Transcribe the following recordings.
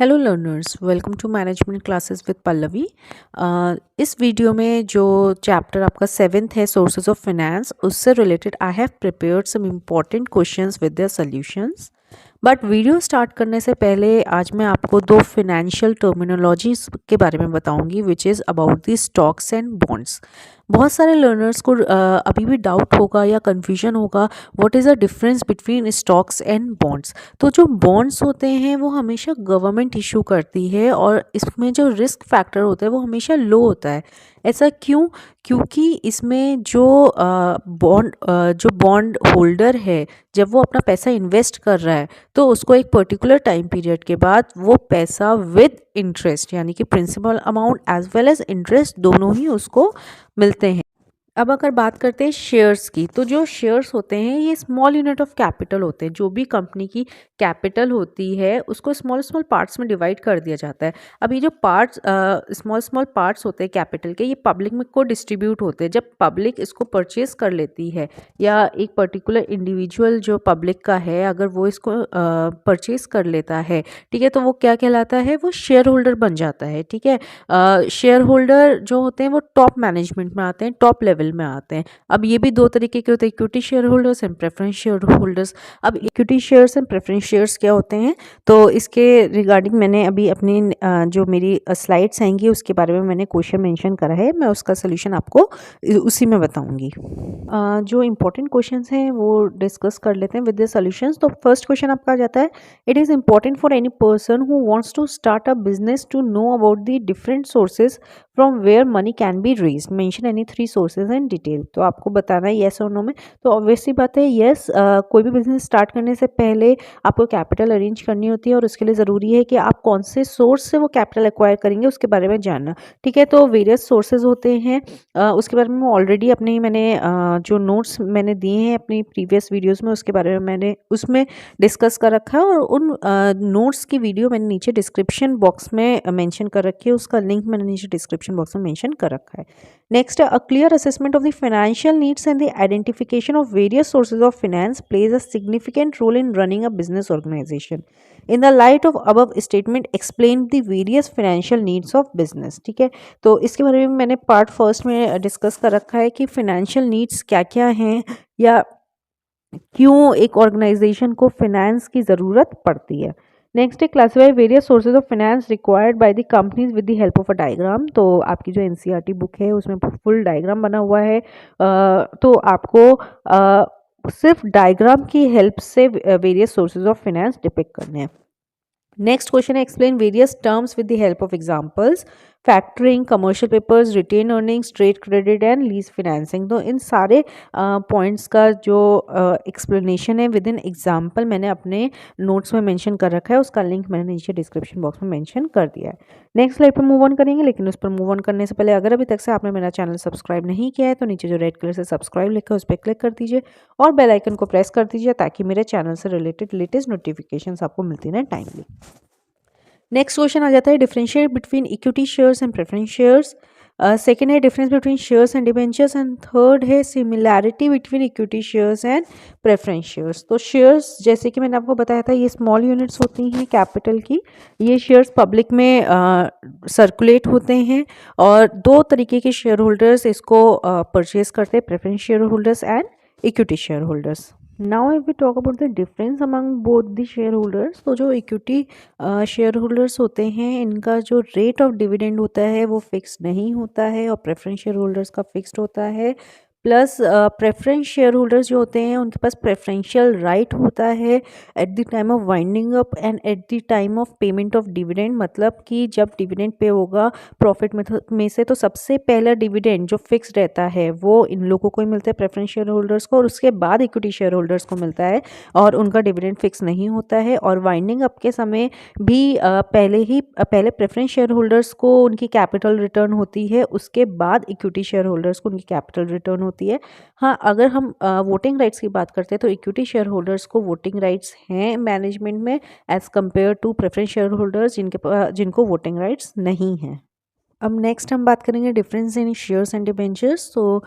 Hello learners, welcome to management classes with Pallavi. इस video में जो चैप्टर आपका 7th है सोर्सेज ऑफ फाइनेंस, उससे related I have prepared some important questions with their solutions. But video start करने से पहले आज मैं आपको दो फिनेंशियल टर्मिनोलॉजीज के बारे में बताऊंगी which is about the stocks and bonds. बहुत सारे लर्नर्स को अभी भी डाउट होगा या कन्फ्यूजन होगा what is the difference between stocks and bonds. तो जो बॉन्ड्स होते हैं वो हमेशा गवर्नमेंट इशू करती है और इसमें जो रिस्क फैक्टर होता है वो हमेशा लो होता है। ऐसा क्यों? क्योंकि इसमें जो बॉन्ड होल्डर है, जब वो अपना पैसा इन्वेस्ट कर रहा है तो उसको एक पर्टिकुलर टाइम पीरियड के बाद वो पैसा विद इंटरेस्ट यानी कि principal amount as well as interest दोनों ही उसको मिलते हैं। अब अगर बात करते हैं शेयर्स की, तो जो शेयर्स होते हैं ये स्मॉल यूनिट ऑफ कैपिटल होते हैं। जो भी कंपनी की कैपिटल होती है उसको स्मॉल स्मॉल पार्ट्स में डिवाइड कर दिया जाता है। अब ये जो पार्ट्स स्मॉल स्मॉल पार्ट्स होते हैं कैपिटल के, ये पब्लिक में को डिस्ट्रीब्यूट होते हैं। जब पब्लिक इसको परचेज कर लेती है या एक पर्टिकुलर इंडिविजुअल जो पब्लिक का है अगर वो इसको परचेज कर लेता है, ठीक है, तो वो क्या कहलाता है? वो शेयर होल्डर बन जाता है। ठीक है, शेयर होल्डर जो होते हैं वो टॉप मैनेजमेंट में आते हैं, टॉप लेवल में आते हैं। अब ये भी दो तरीके के होते हैं, equity share holders and preference share holders. अब equity shares and preference shares क्या होते हैं, तो इसके रिगार्डिंग मैंने अभी अपनी जो मेरी स्लाइड्स आएंगी उसके बारे में मैंने क्वेश्चन मेंशन करा है, मैं उसका सोल्यूशन आपको उसी में बताऊंगी। जो इंपॉर्टेंट क्वेश्चंस हैं वो डिस्कस कर लेते हैं विद द सॉल्यूशंस। तो फर्स्ट क्वेश्चन आपका आ जाता है, it is important for any person who wants to start a business to know about the different sources from where money can be raised, mention any 3 sources in detail. तो आपको बताना है yes और no में। तो obviously बात है yes, कोई भी बिजनेस स्टार्ट करने से पहले आपको कैपिटल अरेंज करनी होती है और उसके लिए ज़रूरी है कि आप कौन से सोर्स से वो कैपिटल एक्वायर करेंगे उसके बारे में जानना। ठीक है, तो वेरियस सोर्सेज होते हैं, उसके बारे में ऑलरेडी अपने मैंने जो नोट्स मैंने दिए हैं अपनी प्रीवियस वीडियोस में उसके बारे में मैंने उसमें डिस्कस कर रखा है और उन नोट्स की वीडियो मैंने नीचे डिस्क्रिप्शन बॉक्स में मेंशन कर रखी है, उसका लिंक मैंने नीचे डिस्क्रिप्शन बॉक्स में मेंशन कर रखा है। Next, a clear assessment of the financial needs and the identification of various sources of finance plays a significant role in running a business organisation. In the light of above statement explain the various financial needs of business. ठीक है, तो इसके बारे में मैंने part first में discuss कर रखा है कि फाइनेंशियल नीड्स क्या क्या हैं या क्यों एक ऑर्गेनाइजेशन को फाइनेंस की ज़रूरत पड़ती है। नेक्स्ट है, classify various sources of finance required by the companies with the help of a diagram. तो आपकी जो एनसीईआरटी बुक है उसमें फुल डायग्राम बना हुआ है, तो आपको सिर्फ डायग्राम की हेल्प से various sources of finance depict करने हैं। नेक्स्ट क्वेश्चन है, explain various terms with the help of examples, factoring, commercial papers, retained earnings, trade credit and lease financing. तो इन सारे पॉइंट्स का जो एक्सप्लेनेशन है विद इन एग्जांपल मैंने अपने नोट्स में मेंशन कर रखा है, उसका लिंक मैंने नीचे डिस्क्रिप्शन बॉक्स में मेंशन कर दिया है। नेक्स्ट स्लाइड पर मूव ऑन करेंगे, लेकिन उस पर मूव ऑन करने से पहले अगर अभी तक से आपने मेरा चैनल सब्सक्राइब नहीं किया है तो नीचे जो रेड कलर से सब्सक्राइब लिखा है उस पर क्लिक कर दीजिए और बेल आइकन को प्रेस कर दीजिए ताकि मेरे चैनल से रिलेटेड लेटेस्ट नोटिफिकेशंस आपको मिलती रहें टाइमली। नेक्स्ट क्वेश्चन आ जाता है, differentiate between equity shares and preference shares. Second है, difference between shares and debentures and third है, similarity between equity shares and preference shares. तो शेयर्स जैसे कि मैंने आपको बताया था ये स्मॉल यूनिट्स होती हैं कैपिटल की, ये शेयर्स पब्लिक में सर्कुलेट होते हैं और दो तरीके के शेयर होल्डर्स इसको परचेज करते हैं, preference share holders and equity share holders. Now if we talk about the difference among both the share holders, तो जो इक्विटी शेयर होल्डर्स होते हैं इनका जो रेट ऑफ डिविडेंड होता है वो फिक्स नहीं होता है और प्रेफरेंस शेयर होल्डर्स का फिक्स्ड होता है। प्लस प्रेफरेंस शेयर होल्डर्स जो होते हैं उनके पास प्रेफरेंशियल राइट होता है at the time of winding up and at the time of payment of dividend. मतलब कि जब डिविडेंड पे होगा प्रॉफिट में से तो सबसे पहला डिविडेंड जो फिक्स रहता है वो इन लोगों को ही मिलता है, प्रेफरेंस शेयर होल्डर्स को, और उसके बाद इक्विटी शेयर होल्डर्स को मिलता है और उनका डिविडेंड फिक्स नहीं होता है। और वाइंडिंग अप के समय भी पहले प्रेफरेंस शेयर होल्डर्स को उनकी कैपिटल रिटर्न होती है, उसके बाद इक्विटी शेयर होल्डर्स को उनकी कैपिटल रिटर्न होती है। हाँ, अगर हम वोटिंग राइट्स की बात करते हैं तो इक्विटी शेयर होल्डर्स को वोटिंग राइट्स हैं मैनेजमेंट में as compare to preference share holders जिनको वोटिंग राइट्स नहीं हैं। अब नेक्स्ट हम बात करेंगे difference in shares and debentures. तो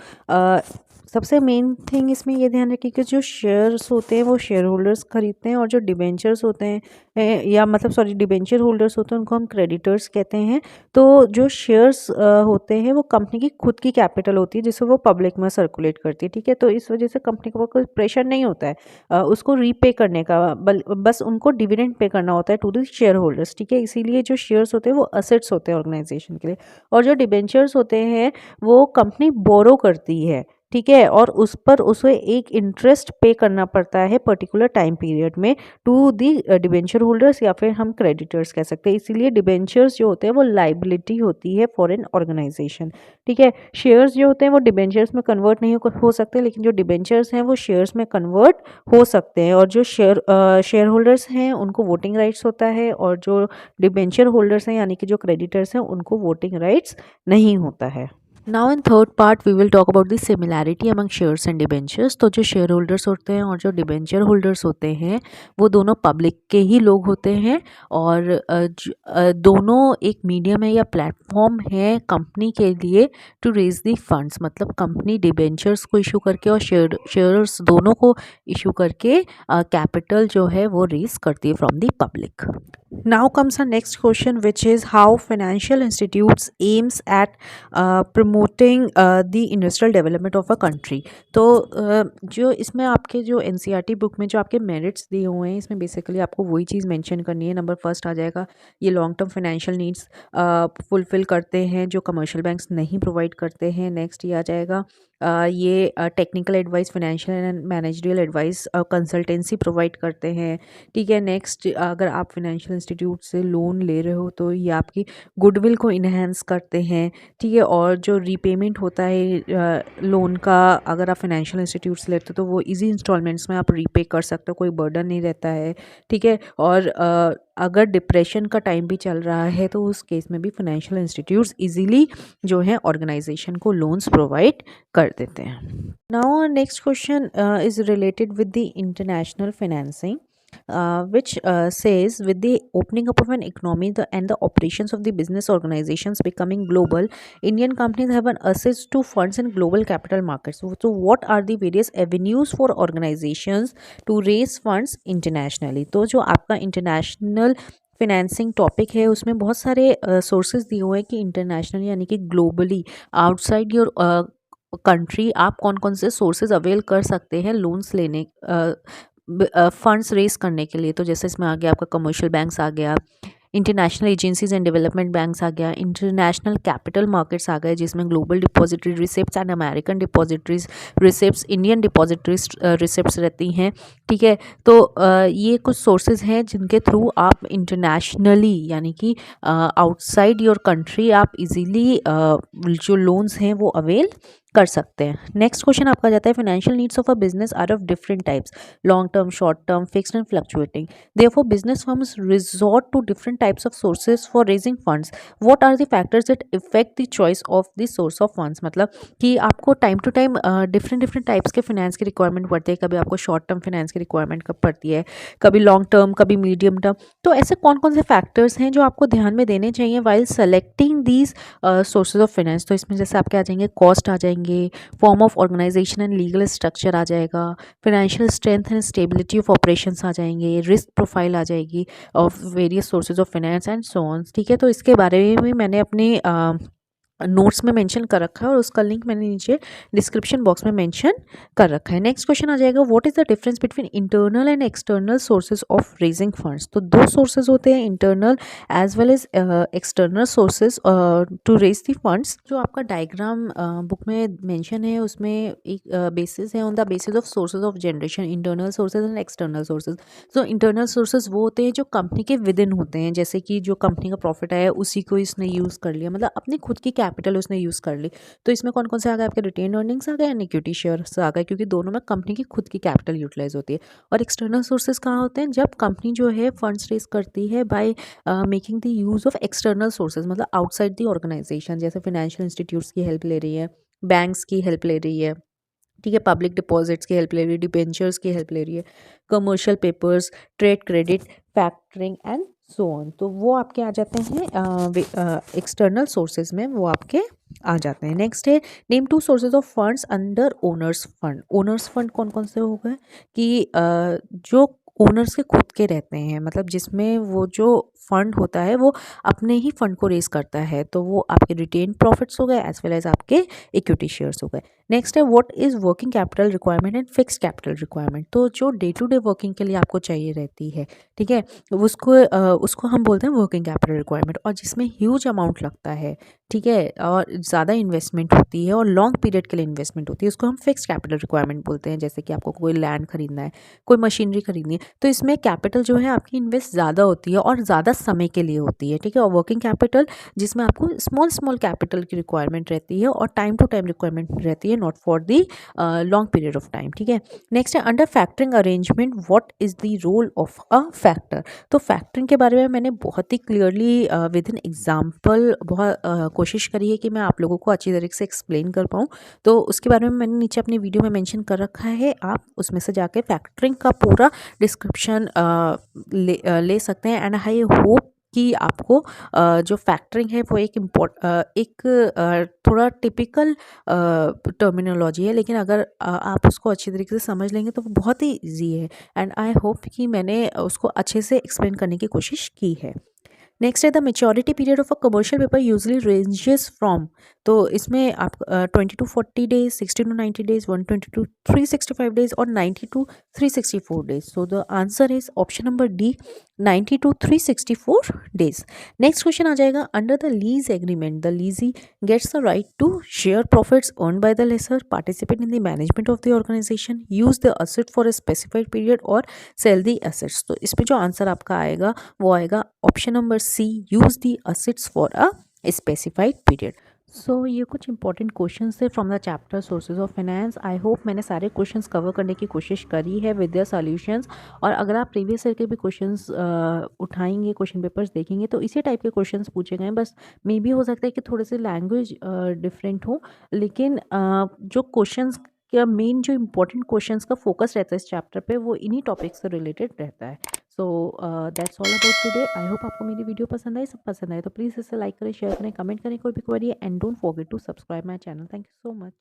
सबसे मेन थिंग इसमें ये ध्यान रखिए कि जो शेयर्स होते हैं वो शेयर होल्डर्स खरीदते हैं, और जो डिबेंचर्स होते हैं या मतलब सॉरी डिबेंचर होल्डर्स होते हैं उनको हम क्रेडिटर्स कहते हैं। तो जो शेयर्स होते हैं वो कंपनी की खुद की कैपिटल होती है जिसे वो पब्लिक में सर्कुलेट करती है, ठीक है। तो इस वजह से कंपनी को कोई प्रेशर नहीं होता है उसको रीपे करने का, बस उनको डिविडेंड पे करना होता है टू द शेयर होल्डर्स, ठीक है। इसीलिए जो शेयर्स होते हैं वो असेट्स होते हैं ऑर्गेनाइजेशन के लिए, और जो डिबेंचर्स होते हैं वो कंपनी बोरो करती है, ठीक है, और उस पर उसे एक इंटरेस्ट पे करना पड़ता है पर्टिकुलर टाइम पीरियड में टू दी डिबेंचर होल्डर्स, या फिर हम क्रेडिटर्स कह सकते हैं। इसीलिए डिबेंचर्स जो होते हैं वो लाइबिलिटी होती है फॉर एन ऑर्गेनाइजेशन, ठीक है। शेयर्स जो होते हैं वो डिबेंचर्स में कन्वर्ट नहीं हो सकते, लेकिन जो डिबेंचर्स हैं वो शेयर्स में कन्वर्ट हो सकते हैं, और जो शेयर होल्डर्स हैं उनको वोटिंग राइट्स होता है, और जो डिबेंचर होल्डर्स हैं यानी कि जो क्रेडिटर्स हैं उनको वोटिंग राइट्स नहीं होता है। Now in third part we will talk about the similarity among shares and debentures. तो जो शेयर होल्डर्स होते हैं और जो डिबेंचर होल्डर्स होते हैं वो दोनों पब्लिक के ही लोग होते हैं, और दोनों एक मीडियम है या प्लेटफॉर्म है कंपनी के लिए टू रेज द फंड्स। मतलब कंपनी डिबेंचर्स को इशू करके और शेयर्स दोनों को इशू करके कैपिटल जो है वो रेज करती है from the public. Now comes our next question, which is how financial institutes aims at promoting the industrial development of a country। तो जो इसमें आपके जो एनसीईआरटी बुक में जो आपके मेरिट्स दिए हुए हैं इसमें बेसिकली आपको वही चीज़ मेंशन करनी है। नंबर फर्स्ट आ जाएगा ये long term financial needs fulfil करते हैं जो कमर्शियल बैंक्स नहीं प्रोवाइड करते हैं। नेक्स्ट ये आ जाएगा ये technical advice, financial and managerial advice, consultancy provide करते हैं, ठीक है। नेक्स्ट अगर आप फाइनेंशियल इंस्टीट्यूट से लोन ले रहे हो तो ये आपकी गुडविल को इन्हेंस करते हैं, ठीक है। और जो रीपेमेंट होता है लोन का, अगर आप फाइनेंशियल इंस्टीट्यूट से लेते हो तो वो इजी इंस्टॉलमेंट्स में आप रीपे कर सकते हो, कोई बर्डन नहीं रहता है, ठीक है। और अगर डिप्रेशन का टाइम भी चल रहा है तो उस केस में भी फाइनेंशियल इंस्टीट्यूट्स इजीली जो है ऑर्गेनाइजेशन को लोन्स प्रोवाइड कर देते हैं। Now next question is related with the international financing, which says with the opening up of an economy and the operations of the business organizations becoming global, Indian companies have an access to funds in global capital markets. So what are the various avenues for organizations to raise funds internationally? तो जो आपका international financing topic है उसमें बहुत सारे sources दिए हुए हैं कि इंटरनेशनल यानी कि ग्लोबली आउटसाइड योर कंट्री आप कौन कौन से सोर्सेज अवेल कर सकते हैं लोन्स लेने फंड्स रेस करने के लिए। तो जैसे इसमें आ गया आपका कमर्शियल बैंक्स आ गया, international agencies and development banks आ गया, इंटरनेशनल कैपिटल मार्केट्स आ गए जिसमें global depository receipts and American depositories receipts, Indian depositories receipts रहती हैं, ठीक है। तो ये कुछ सोर्सेज हैं जिनके थ्रू आप इंटरनेशनली यानी कि आउटसाइड योर कंट्री आप इजीली जो लोन्स हैं वो अवेल कर सकते हैं। नेक्स्ट क्वेश्चन आपका जाता है financial needs of a business are of different types, long term, short term, fixed and fluctuating. Therefore business firms resort to different types of sources for raising funds. What are the factors that effect the choice of the source of funds. मतलब कि आपको time to time different types के finance की requirement पड़ती है, कभी आपको short term finance की रिक्वायरमेंट कब पड़ती है, कभी लॉन्ग टर्म, कभी मीडियम टर्म। तो ऐसे कौन कौन से फैक्टर्स हैं जो आपको ध्यान में देने चाहिए while selecting these sources of finance. तो इसमें जैसे आपके आ जाएंगे कॉस्ट आ जाएंगे, form of organisation and legal structure आ जाएगा, financial strength and stability of operations आ जाएंगे, रिस्क प्रोफाइल आ जाएगी of various sources of finance and so on, ठीक है। तो इसके बारे में मैंने अपने नोट्स में मेंशन कर रखा है और उसका लिंक मैंने नीचे डिस्क्रिप्शन बॉक्स में मेंशन कर रखा है। नेक्स्ट क्वेश्चन आ जाएगा what is the difference between internal and external sources of raising funds. तो दो सोर्सेज होते हैं, internal as well as external sources to raise the funds. जो आपका डायग्राम बुक में मेंशन है उसमें एक बेसिस है on the basis of sources of generation, internal sources and external sources. तो इंटरनल सोर्सेज वो होते हैं जो कंपनी के विद इन होते हैं, जैसे कि जो कंपनी का प्रॉफिट आया उसी को इसने यूज़ कर लिया, मतलब अपनी खुद की कैपिटल उसने यूज़ कर ली। तो इसमें कौन कौन से आ गए आपके रिटेन अर्निंग्स आ गए एंड इक्विटी शेयर्स आ गए, क्योंकि दोनों में कंपनी की खुद की कैपिटल यूटिलाइज होती है। और एक्सटर्नल सोर्सेज कहाँ होते हैं, जब कंपनी जो है फंड्स रेज करती है by making the use of external sources, मतलब आउटसाइड द ऑर्गेनाइजेशन, जैसे फाइनेंशियल इंस्टीट्यूट्स की हेल्प ले रही है, बैंक्स की हेल्प ले रही है, ठीक है, पब्लिक डिपॉजिट्स की हेल्प ले रही है, डिबेंचर्स की हेल्प ले रही है, commercial papers, trade credit, factoring and so on. तो वो आपके आ जाते हैं एक्सटर्नल सोर्सेज में, वो आपके आ जाते हैं। नेक्स्ट है name two sources of funds under owners fund. Owners fund कौन कौन से हो गए कि जो ओनर्स के खुद के रहते हैं, मतलब जिसमें वो जो फंड होता है वो अपने ही फंड को रेज करता है, तो वो आपके रिटेन प्रॉफिट्स हो गए एज वेल एज आपके इक्विटी शेयर्स हो गए। नेक्स्ट है what is working capital requirement and fixed capital requirement. तो जो डे टू डे वर्किंग के लिए आपको चाहिए रहती है, ठीक है, उसको हम बोलते हैं वर्किंग कैपिटल रिक्वायरमेंट, और जिसमें ह्यूज अमाउंट लगता है, ठीक है, और ज़्यादा इन्वेस्टमेंट होती है और लॉन्ग पीरियड के लिए इन्वेस्टमेंट होती है, उसको हम फिक्स्ड कैपिटल रिक्वायरमेंट बोलते हैं। जैसे कि आपको कोई लैंड खरीदना है, कोई मशीनरी खरीदनी है, तो इसमें कैपिटल जो है आपकी इन्वेस्ट ज़्यादा होती है और ज़्यादा समय के लिए होती है, ठीक है। और वर्किंग कैपिटल जिसमें आपको स्मॉल स्मॉल कैपिटल की रिक्वायरमेंट रहती है और टाइम टू टाइम रिक्वायरमेंट रहती है, not for the long period of time, ठीक है। नेक्स्ट है under factoring arrangement what is the role of a factor. तो फैक्टरिंग के बारे में मैंने बहुत ही क्लियरली विद इन एग्जाम्पल बहुत कोशिश करी है कि मैं आप लोगों को अच्छी तरीके से एक्सप्लेन कर पाऊँ। तो उसके बारे में मैंने नीचे अपनी वीडियो में मेंशन कर रखा है, आप उसमें से जाके फैक्टरिंग का पूरा डिस्क्रिप्शन ले सकते हैं। एंड आई होप कि आपको जो फैक्टरिंग है वो थोड़ा टिपिकल टर्मिनोलॉजी है, लेकिन अगर आप उसको अच्छी तरीके से समझ लेंगे तो वो बहुत ही ईजी है। एंड आई होप कि मैंने उसको अच्छे से एक्सप्लेन करने की कोशिश की है। नेक्स्ट है the maturity period of a commercial paper usually ranges from. तो इसमें आप 20 to 40 days, 60 to 90 days, 120 to 365 days और 90 to 364 days. So the answer is option number D, 90 to 364 days. Next question आ जाएगा under the lease agreement the lessee gets the right to share profits earned by the lessor, participate in the management of the organization, use the asset for a specified period और sell the assets। तो इसमें जो answer आपका आएगा वो आएगा option number C, use the assets for a specified period. So ये कुछ इंपॉर्टेंट क्वेश्चन थे from the chapter sources of finance. I hope मैंने सारे क्वेश्चंस कवर करने की कोशिश करी है विद द सॉल्यूशंस। और अगर आप प्रीवियस ईयर के भी क्वेश्चंस उठाएंगे, क्वेश्चन पेपर्स देखेंगे, तो इसी टाइप के क्वेश्चंस पूछे गए, बस मे बी हो सकता है कि थोड़े से लैंग्वेज डिफरेंट हो, लेकिन जो क्वेश्चंस का मेन जो इंपॉर्टेंट क्वेश्चंस का फोकस रहता है इस चैप्टर पे वो इन्हीं टॉपिक्स से रिलेटेड रहता है। So that's all about today. I hope आपको मेरी वीडियो पसंद आई। सब पसंद आए तो प्लीज़ इसे लाइक करें, शेयर करें, कमेंट करें, कोई भी क्वेरी है, and don't forget to subscribe my channel. Thank you so much.